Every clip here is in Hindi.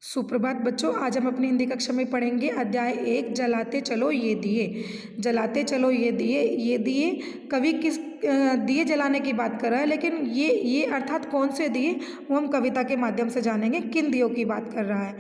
सुप्रभात बच्चों, आज हम अपनी हिंदी कक्षा में पढ़ेंगे अध्याय 1 जलाते चलो ये दिए। जलाते चलो ये दिए, ये दिए कवि किस दिए जलाने की बात कर रहा है, लेकिन ये अर्थात कौन से दिए वो हम कविता के माध्यम से जानेंगे। किन दियों की बात कर रहा है।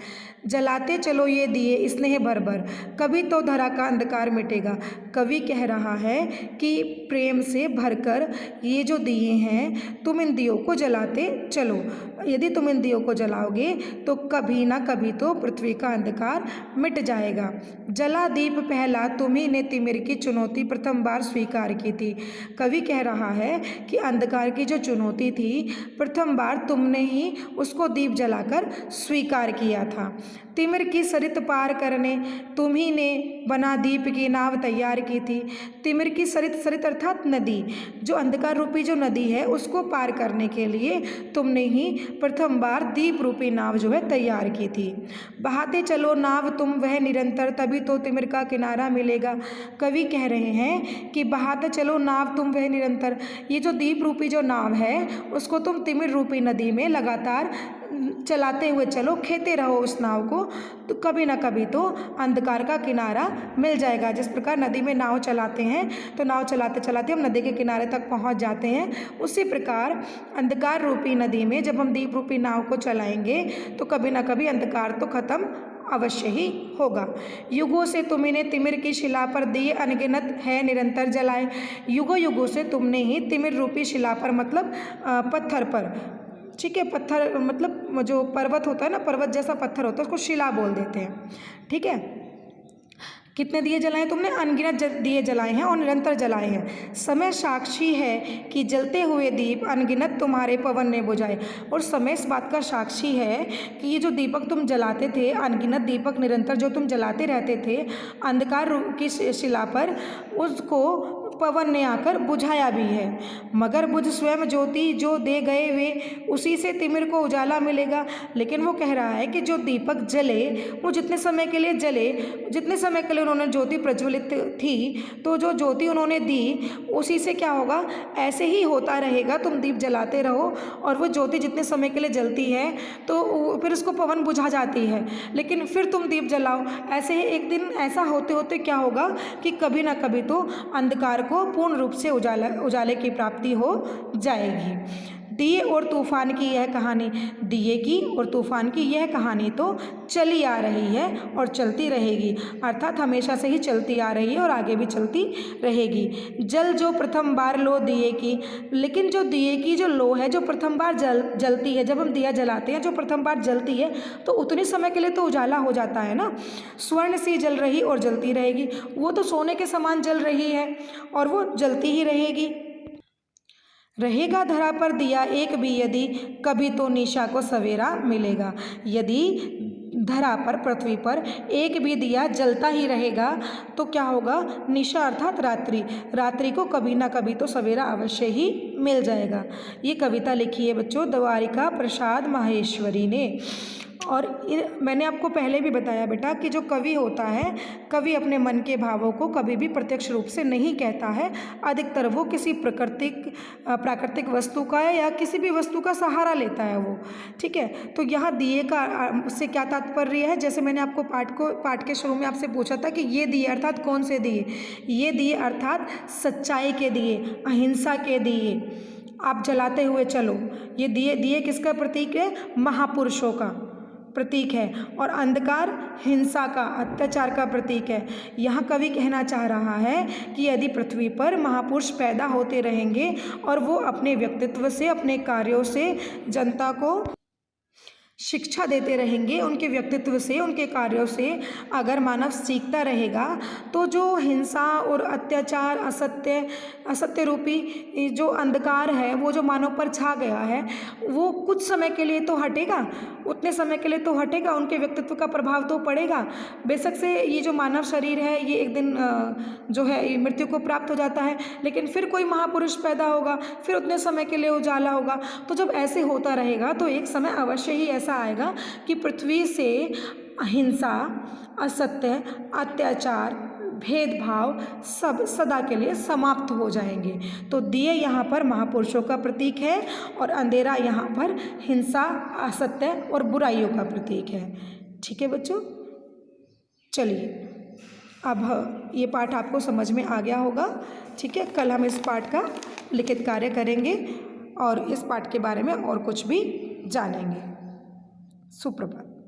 जलाते चलो ये दिए स्नेह भर भर, कभी तो धरा का अंधकार मिटेगा। कवि कह रहा है कि प्रेम से भरकर ये जो दिए हैं, तुम इन दियों को जलाते चलो। यदि तुम इन दियों को जलाओगे तो कभी ना कभी तो पृथ्वी का अंधकार मिट जाएगा। जला दीप पहला तुम्ही ने तिमिर की चुनौती प्रथम बार स्वीकार की थी। कवि कह रहा है कि अंधकार की जो चुनौती थी, प्रथम बार तुमने ही उसको दीप जलाकर स्वीकार किया था। तिमिर की सरित पार करने तुम्ही ने बना दीप की नाव तैयार की थी। तिमिर की सरित, सरित अर्थात नदी, जो अंधकार रूपी जो नदी है उसको पार करने के लिए तुमने ही प्रथम बार दीप रूपी नाव जो है तैयार की थी। बहाते चलो नाव तुम वह निरंतर, तभी तो तिमिर का किनारा मिलेगा। कवि कह रहे हैं कि बहाते चलो नाव तुम वह निरंतर, ये जो दीप रूपी जो नाव है उसको तुम तिमिर रूपी नदी में लगातार चलाते हुए चलो, खेते रहो उस नाव को, तो कभी ना कभी तो अंधकार का किनारा मिल जाएगा। जिस प्रकार नदी में नाव चलाते हैं तो नाव चलाते चलाते हम नदी के किनारे तक पहुंच जाते हैं, उसी प्रकार अंधकार रूपी नदी में जब हम दीप रूपी नाव को चलाएंगे तो कभी ना कभी अंधकार तो खत्म अवश्य ही होगा। युगों से तुमने तिमिर की शिला पर दिए अनगिनत है निरंतर जलाए। युगों युगों से तुमने ही तिमिर रूपी शिला पर, मतलब पत्थर पर, ठीक है, पत्थर मतलब जो पर्वत होता है ना, पर्वत जैसा पत्थर होता है उसको शिला बोल देते हैं, ठीक है। कितने दिए जलाए तुमने? अनगिनत दिए जलाए हैं और निरंतर जलाए हैं। समय साक्षी है कि जलते हुए दीप अनगिनत तुम्हारे पवन ने बुझाए। और समय इस बात का साक्षी है कि ये जो दीपक तुम जलाते थे, अनगिनत दीपक निरंतर जो तुम जलाते रहते थे अंधकार की शिला पर, उसको पवन ने आकर बुझाया भी है। मगर बुझ स्वयं ज्योति जो दे गए वे, उसी से तिमिर को उजाला मिलेगा। लेकिन वो कह रहा है कि जो दीपक जले वो जितने समय के लिए जले, जितने समय के लिए उन्होंने ज्योति प्रज्वलित थी, तो जो ज्योति उन्होंने दी उसी से क्या होगा, ऐसे ही होता रहेगा। तुम दीप जलाते रहो और वो ज्योति जितने समय के लिए जलती है तो फिर उसको पवन बुझा जाती है, लेकिन फिर तुम दीप जलाओ। ऐसे ही एक दिन ऐसा होते होते क्या होगा कि कभी ना कभी तो अंधकार को पूर्ण रूप से उजाले की प्राप्ति हो जाएगी। दिए और तूफान की यह कहानी, दिए की और तूफान की यह कहानी तो चली आ रही है और चलती रहेगी, अर्थात हमेशा से ही चलती आ रही है और आगे भी चलती रहेगी। जल जो प्रथम बार लो दिए की, लेकिन जो दिए की जो लो है, जो प्रथम बार जलती है, जब हम दिया जलाते हैं जो प्रथम बार जलती है तो उतने समय के लिए तो उजाला हो जाता है ना। स्वर्ण सी जल रही और जलती रहेगी, वो तो सोने के समान जल रही है और वो जलती ही रहेगी। रहेगा धरा पर दिया एक भी यदि, कभी तो निशा को सवेरा मिलेगा। यदि धरा पर, पृथ्वी पर एक भी दिया जलता ही रहेगा तो क्या होगा, निशा अर्थात रात्रि, रात्रि को कभी ना कभी तो सवेरा अवश्य ही मिल जाएगा। ये कविता लिखी है बच्चों द्वारिका प्रसाद माहेश्वरी ने। और मैंने आपको पहले भी बताया बेटा कि जो कवि होता है, कवि अपने मन के भावों को कभी भी प्रत्यक्ष रूप से नहीं कहता है, अधिकतर वो किसी प्राकृतिक वस्तु का या किसी भी वस्तु का सहारा लेता है वो, ठीक है। तो यहाँ दिए का से क्या तात्पर्य है, जैसे मैंने आपको पाठ के शुरू में आपसे पूछा था कि ये दिए अर्थात कौन से दिए, ये दिए अर्थात सच्चाई के दिए, अहिंसा के दिए आप जलाते हुए चलो। ये दिए किसका प्रतीक है, महापुरुषों का प्रतीक है, और अंधकार हिंसा का, अत्याचार का प्रतीक है। यहाँ कवि कहना चाह रहा है कि यदि पृथ्वी पर महापुरुष पैदा होते रहेंगे और वो अपने व्यक्तित्व से, अपने कार्यों से जनता को शिक्षा देते रहेंगे, उनके व्यक्तित्व से, उनके कार्यों से अगर मानव सीखता रहेगा तो जो हिंसा और अत्याचार, असत्य रूपी जो अंधकार है, वो जो मानव पर छा गया है, वो कुछ समय के लिए तो हटेगा, उतने समय के लिए तो हटेगा, उनके व्यक्तित्व का प्रभाव तो पड़ेगा। बेशक से ये जो मानव शरीर है ये एक दिन जो है मृत्यु को प्राप्त हो जाता है, लेकिन फिर कोई महापुरुष पैदा होगा, फिर उतने समय के लिए उजाला होगा। तो जब ऐसे होता रहेगा तो एक समय अवश्य ही ऐसा आएगा कि पृथ्वी से अहिंसा, असत्य, अत्याचार, भेदभाव सब सदा के लिए समाप्त हो जाएंगे। तो दिए यहाँ पर महापुरुषों का प्रतीक है और अंधेरा यहाँ पर हिंसा, असत्य और बुराइयों का प्रतीक है। ठीक है बच्चों, चलिए अब ये पाठ आपको समझ में आ गया होगा। ठीक है, कल हम इस पाठ का लिखित कार्य करेंगे और इस पाठ के बारे में और कुछ भी जानेंगे। सुप्रभात।